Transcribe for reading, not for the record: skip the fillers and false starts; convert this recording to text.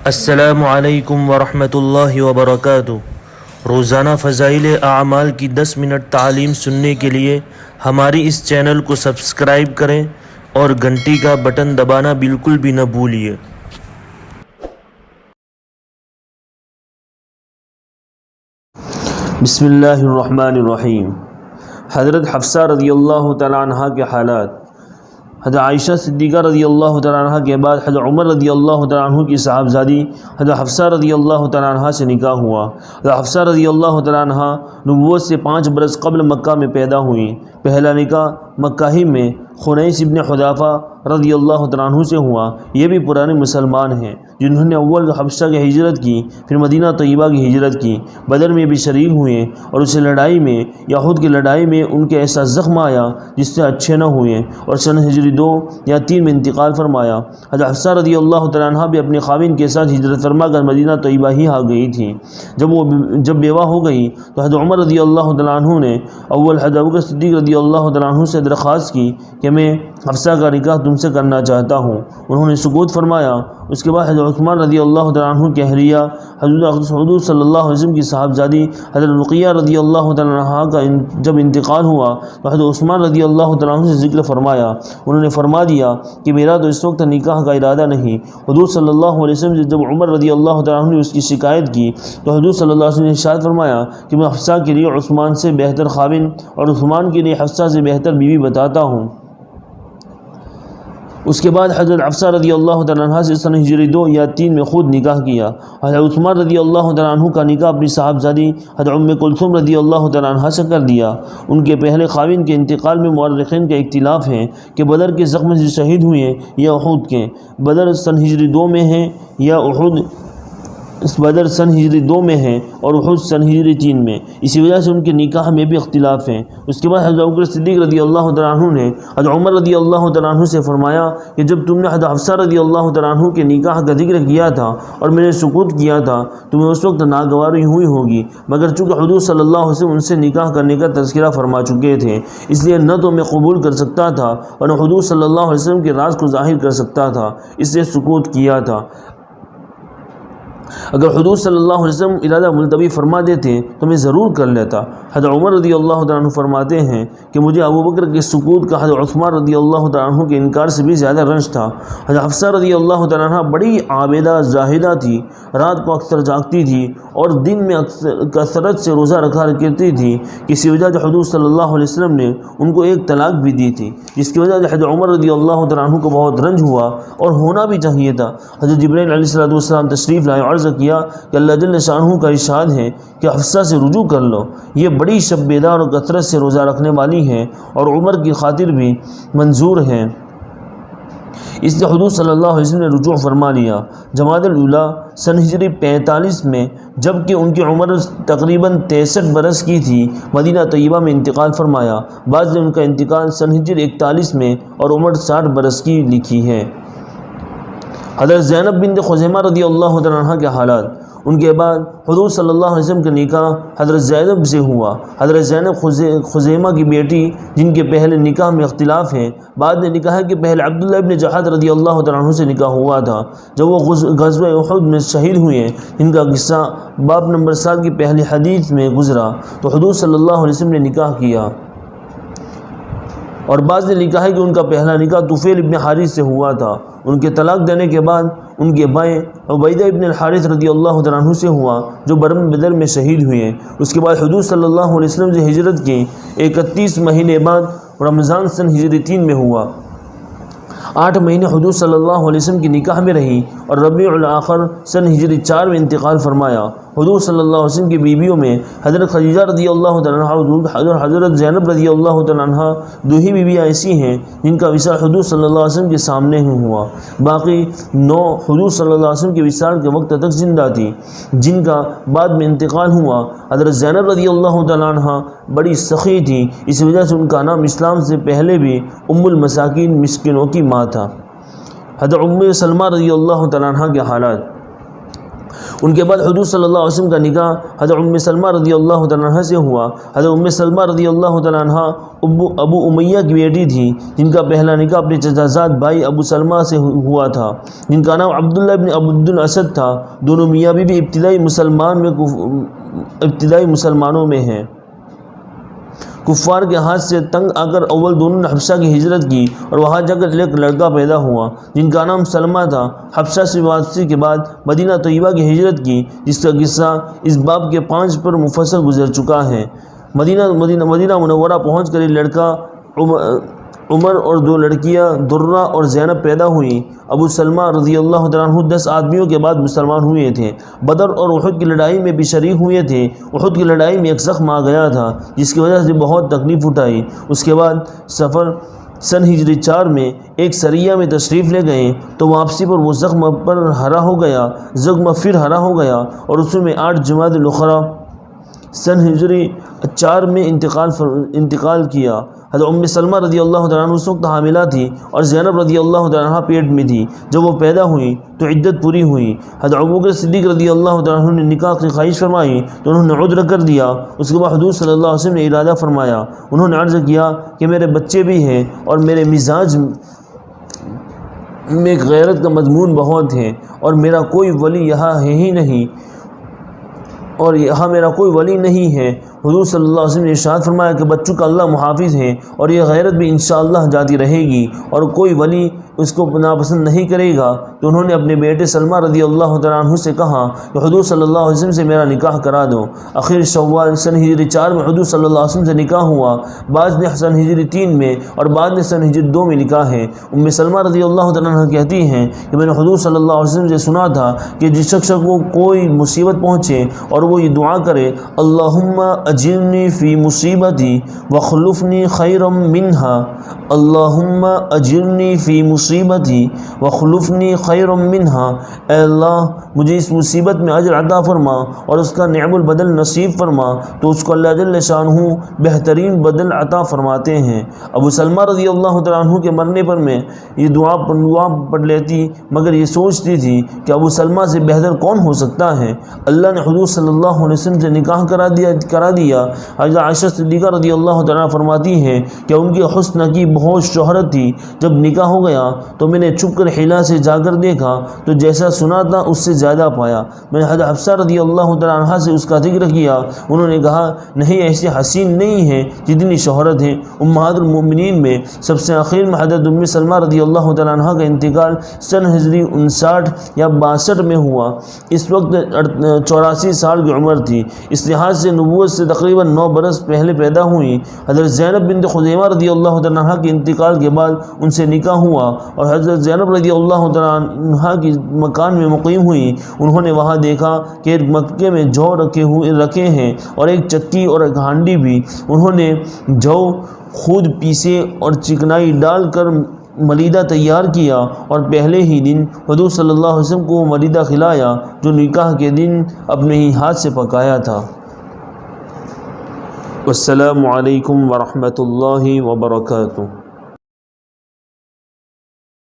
السلام علیکم ورحمۃ اللہ وبرکاتہ۔ روزانہ فضائل اعمال کی 10 منٹ تعلیم سننے کے لیے ہماری اس چینل کو سبسکرائب کریں اور گھنٹی کا بٹن دبانا بالکل بھی نہ بھولیے۔ بسم اللہ الرحمن الرحیم۔ حضرت حفصہ رضی اللہ تعالیٰ عنہ کے حالات۔ حضرت عائشہ صدیقہ رضی اللہ تعالیٰ عنہ کے بعد حضرت عمر رضی اللہ تعالیٰ عنہ کی صاحبزادی حضرت حفصہ رضی اللہ تعالیٰ عنہ سے نکاح ہوا۔ حضرت حفصہ رضی اللہ تعالیٰ عنہ نبوت سے 5 برس قبل مکہ میں پیدا ہوئیں۔ پہلا نکاح مکہ ہی میں خنیس ابن حذافہ رضی اللہ تعالیٰ عنہ سے ہوا۔ یہ بھی پرانے مسلمان ہیں جنہوں نے اول حبشہ کی ہجرت کی، پھر مدینہ طیبہ کی ہجرت کی، بدر میں بھی شریک ہوئے اور اس لڑائی میں یا احد کی لڑائی میں ان کے ایسا زخم آیا جس سے اچھے نہ ہوئے اور سن ہجری 2 یا 3 میں انتقال فرمایا۔ حضرت حفصہ رضی اللہ تعالیٰ عنہ بھی اپنے خاوند کے ساتھ ہجرت فرما کر مدینہ طیبہ ہی آ گئی تھی۔ جب بیوہ ہو گئی تو حضرت عمر رضی اللہ تعالیٰ عنہ نے اول حضرت ابوبکر صدیق رضی اللہ تعالیٰ عنہ سے درخواست کی کہ میں حفصہ کا نکاح تم سے کرنا چاہتا ہوں۔ انہوں نے سکوت فرمایا۔ اس کے بعد حضرت عثمان رضی اللہ تعالیٰ عنہ کی اہلیہ حضور صلی اللہ علیہ وسلم کی صاحبزادی حضرت رقیہ رضی اللہ تعالیٰ عنہ کا جب انتقال ہوا تو حضرت عثمان رضی اللہ تعالیٰ عنہ سے ذکر فرمایا۔ انہوں نے فرما دیا کہ میرا تو اس وقت نکاح کا ارادہ نہیں۔ حضور صلی اللہ علیہ وسلم سے جب عمر رضی اللہ تعالیٰ عنہ نے اس کی شکایت کی تو حضور صلی اللہ علیہ وسلم نے ارشاد فرمایا کہ میں حفصہ کے لیے عثمان سے بہتر خاوند اور عثمان کے لیے حفصہ سے بہتر بیوی بتاتا ہوں۔ اس کے بعد حضرت حفصہ رضی اللہ تعالیٰ عنہ سے سن ہجری 2 یا 3 میں خود نکاح کیا۔ حضرت عثمان رضی اللہ تعالیٰ عنہ کا نکاح اپنی صاحبزادی حضرت ام کلثوم رضی اللہ تعالیٰ عنہ سے کر دیا۔ ان کے پہلے خاوند کے انتقال میں مورخین کا اختلاف ہے کہ بدر کے زخم سے شہید ہوئے یا احد کے۔ بدر سن ہجری 2 میں ہے یا احد بدر سن ہجری 2 میں ہے اور احد سن ہجری 3 میں، اسی وجہ سے ان کے نکاح میں بھی اختلاف ہیں۔ اس کے بعد حضرت ابوبکر صدیق رضی اللہ تعالیٰ عنہ نے حضرت عمر رضی اللہ تعالیٰ عنہ سے فرمایا کہ جب تم نے حضرت حفصہ رضی اللہ تعالیٰ عنہ کے نکاح کا ذکر کیا تھا اور میں نے سکوت کیا تھا تمہیں اس وقت ناگواری ہوئی ہوگی، مگر چونکہ حضور صلی اللہ علیہ وسلم ان سے نکاح کرنے کا تذکرہ فرما چکے تھے، اس لیے نہ تو میں قبول کر سکتا تھا اور نہ حضور صلی اللہ علیہ وسلم کے راز کو ظاہر کر سکتا تھا، اس لیے سکوت کیا تھا۔ اگر حضور صلی اللہ علیہ وسلم ارادہ ملتوی فرما دیتے تو میں ضرور کر لیتا۔ حضرت عمر رضی اللہ تعالیٰ عنہ فرماتے ہیں کہ مجھے ابوبکر کے سکوت کا حضرت عثمان رضی اللہ تعالیٰ عنہ کے انکار سے بھی زیادہ رنج تھا۔ حضرت حفصہ رضی اللہ تعالیٰ عنہ بڑی عابدہ زاہدہ تھی، رات کو اکثر جاگتی تھی اور دن میں کثرت سے روزہ رکھا کرتی تھی، کسی وجہ سے حضور صلی اللہ علیہ وسلم نے ان کو ایک طلاق بھی دی تھی، جس کی وجہ سے حضرت عمر رضی اللہ تعالیٰ عنہ کو بہت رنج ہوا اور ہونا بھی چاہیے تھا۔ حضرت جبرائیل علیہ السلام تشریف لائے، عرض کیا کہ اللہ جل شانہ کا ارشاد ہے کہ حفصہ سے رجوع کر لو، یہ بڑی شب بیدار اور کثرت سے روزہ رکھنے والی ہے اور عمر کی خاطر بھی منظور ہے، اس لیے حضور صلی اللہ علیہ وسلم نے رجوع فرما لیا۔ جمادی الاولیٰ سن ہجری 45 میں جب کہ ان کی عمر تقریباً 63 برس کی تھی مدینہ طیبہ میں انتقال فرمایا۔ بعض نے ان کا انتقال سن ہجری 41 میں اور عمر 60 برس کی لکھی ہے۔ حضرت زینب بنت خزیمہ رضی اللہ تعالیٰ عنہ کے حالات۔ ان کے بعد حضور صلی اللہ علیہ وسلم کا نکاح حضرت زینب سے ہوا۔ حضرت زینب خزیمہ کی بیٹی جن کے پہلے نکاح میں اختلاف ہے، بعد نے لکھا ہے کہ پہلے عبداللہ ابن جہاد رضی اللہ تعالیٰ عنہ سے نکاح ہوا تھا جب وہ غزوہ احد میں شہید ہوئے، جن کا قصہ باب نمبر 7 کی پہلی حدیث میں گزرا، تو حضور صلی اللہ علیہ وسلم نے نکاح کیا۔ اور بعض نے لکھا ہے کہ ان کا پہلا نکاح طفیل ابن حارث سے ہوا تھا۔ ان کے طلاق دینے کے بعد ان کے بھائی عبیدہ ابن الحارث رضی اللہ تعالیٰ عنہ سے ہوا جو برم بدر میں شہید ہوئے۔ اس کے بعد حضور صلی اللہ علیہ وسلم سے ہجرت کی 31 مہینے بعد رمضان سن ہجری 3 میں ہوا۔ 8 مہینے حضور صلی اللہ علیہ وسلم کی نکاح میں رہی اور ربیع الاخر سن ہجری 4 میں انتقال فرمایا۔ حضور صلی اللہ علیہ وسلم کی بیویوں میں حضرت خدیجہ رضی اللہ تعالیٰ عنہ، حضرت زینب رضی اللہ تعالیٰ عنہ، 2 ہی بیویاں ایسی ہیں جن کا وصال حضور صلی اللہ علیہ وسلم کے سامنے ہی ہوا، باقی 9 حضور صلی اللہ علیہ وسلم کے وصال کے وقت تک زندہ تھی، جن کا بعد میں انتقال ہوا۔ حضرت زینب رضی اللہ تعالیٰ عنہ بڑی سخی تھی، اس وجہ سے ان کا نام اسلام سے پہلے بھی ام المساکین مسکینوں کی ماں تھا۔ حضرت ام سلمہ رضی اللہ تعالیٰ عنہ کے حالات۔ ان کے بعد حضور صلی اللہ علیہ وسلم کا نکاح حضرت ام سلمہ رضی اللہ تعالیٰ عنہ سے ہوا۔ حضرت ام سلمہ رضی اللہ تعالیٰ عنہ ابو امیہ کی بیٹی تھی، جن کا پہلا نکاح اپنے چچا زاد بھائی ابو سلمہ سے ہوا تھا، جن کا نام عبداللہ ابن عبد الاسد تھا۔ دونوں میاں بیوی ابتدائی مسلمانوں میں ہیں۔ کفار کے ہاتھ سے تنگ آ کر اول دونوں نے حبشہ کی ہجرت کی اور وہاں جا کر ایک لڑکا پیدا ہوا جن کا نام سلمہ تھا۔ حبشہ سے واپسی کے بعد مدینہ طیبہ کی ہجرت کی، جس کا قصہ اس باب کے 5 پر مفصل گزر چکا ہے۔ مدینہ منورہ پہنچ کر یہ لڑکا عمر اور 2 لڑکیاں درہ اور زینب پیدا ہوئیں۔ ابو سلمہ رضی اللہ تعالیٰ عنہ 10 آدمیوں کے بعد مسلمان ہوئے تھے۔ بدر اور احد کی لڑائی میں بھی شریک ہوئے تھے۔ احد کی لڑائی میں ایک زخم آ گیا تھا جس کی وجہ سے بہت تکلیف اٹھائی۔ اس کے بعد سفر سن ہجری 4 میں ایک سریہ میں تشریف لے گئے تو واپسی پر وہ زخم پھر ہرا ہو گیا اور اس میں 8 جمادی الاخری سن ہجری 4 میں انتقال کیا۔ حضرت ام سلمہ رضی اللہ تعالیٰ عنہ اس وقت حاملہ تھی اور زینب رضی اللہ تعالیٰ عنہ پیٹ میں تھی۔ جب وہ پیدا ہوئی تو عدت پوری ہوئی۔ حضرت ابوبکر صدیق رضی اللہ تعالیٰ عنہ نے نکاح کی خواہش فرمائی تو انہوں نے عذر کر دیا۔ اس کے بعد حضور صلی اللہ علیہ وسلم نے ارادہ فرمایا۔ انہوں نے عرض کیا کہ میرے بچے بھی ہیں اور میرے مزاج میں غیرت کا مضمون بہت ہے اور میرا کوئی ولی یہاں ہے ہی نہیں ہے۔ حضور صلی اللہ علیہ وسلم نے ارشاد فرمایا کہ بچوں کا اللہ محافظ ہے اور یہ غیرت بھی انشاءاللہ جاتی رہے گی اور کوئی ولی اس کو ناپسند نہیں کرے گا۔ تو انہوں نے اپنے بیٹے سلمہ رضی اللہ تعالیٰ عنہ سے کہا کہ حضور صلی اللہ علیہ وسلم سے میرا نکاح کرا دو۔ آخر شوال سن ہجری 4 میں حضور صلی اللہ علیہ وسلم سے نکاح ہوا۔ بعض نے سن ہجری 3 میں اور بعض نے سن ہجری 2 میں نکاح ہے۔ ام سلمہ رضی اللہ تعالیٰ عنہ کہتی ہیں کہ میں نے حضور صلی اللہ علیہ وسلم سے سنا تھا کہ جس شخص کو کوئی مصیبت پہنچے اور وہ یہ دعا کرے اللہم اجرنی فی مصیبتی وخلفنی خیرا منہا، اللہم اجرنی فی مصیبتی وخلفنی خیرا منہا، اے اللہ مجھے اس مصیبت میں اجر عطا فرما اور اس کا نعم البدل نصیب فرما، تو اس کو اللہ جل شانہ بہترین بدل عطا فرماتے ہیں۔ ابو سلمہ رضی اللہ تعالیٰ عنہ کے مرنے پر میں یہ دعا پڑھ لیتی مگر یہ سوچتی تھی کہ ابو سلمہ سے بہتر کون ہو سکتا ہے۔ اللہ نے حضور صلی اللہ علیہ وسلم سے نکاح کرا دیا۔ حضرت عائشہ صدیقہ رضی اللہ تعالیٰ فرماتی ہیں کہ ان کے حسن کی بہت شہرت تھی۔ جب نکاح ہو گیا تو میں نے چھپ کر حلا سے جا کر دیکھا تو جیسا سنا تھا اس سے زیادہ پایا۔ میں نے حضرت حفصہ رضی اللہ تعالیٰ عنہ سے اس کا ذکر کیا۔ انہوں نے کہا نہیں ایسی حسین نہیں ہے جتنی شہرت ہے۔ امہات المؤمنین میں سب سے آخر میں حضرت ام سلمہ رضی اللہ تعالیٰ عنہ کا انتقال سن ہجری 59 یا 62 میں ہوا۔ اس وقت 84 سال کی عمر تھی۔ اس لحاظ سے نبوت سے تقریباً 9 برس پہلے پیدا ہوئی۔ حضرت زینب بنت خزیمہ رضی اللہ تعالیٰ عنہ کے انتقال کے بعد ان سے نکاح ہوا اور حضرت زینب رضی اللہ تعالیٰ عنہ کی مکان میں مقیم ہوئی۔ انہوں نے وہاں دیکھا کہ ایک مکے میں جو رکھے ہیں اور ایک چکی اور ایک ہانڈی بھی۔ انہوں نے جو خود پیسے اور چکنائی ڈال کر ملیدہ تیار کیا اور پہلے ہی دن حضور صلی اللہ علیہ وسلم کو ملیدہ کھلایا جو نکاح کے دن اپنے ہی ہاتھ سے پکایا تھا۔ السلام علیکم ورحمۃ اللہ وبرکاتہ۔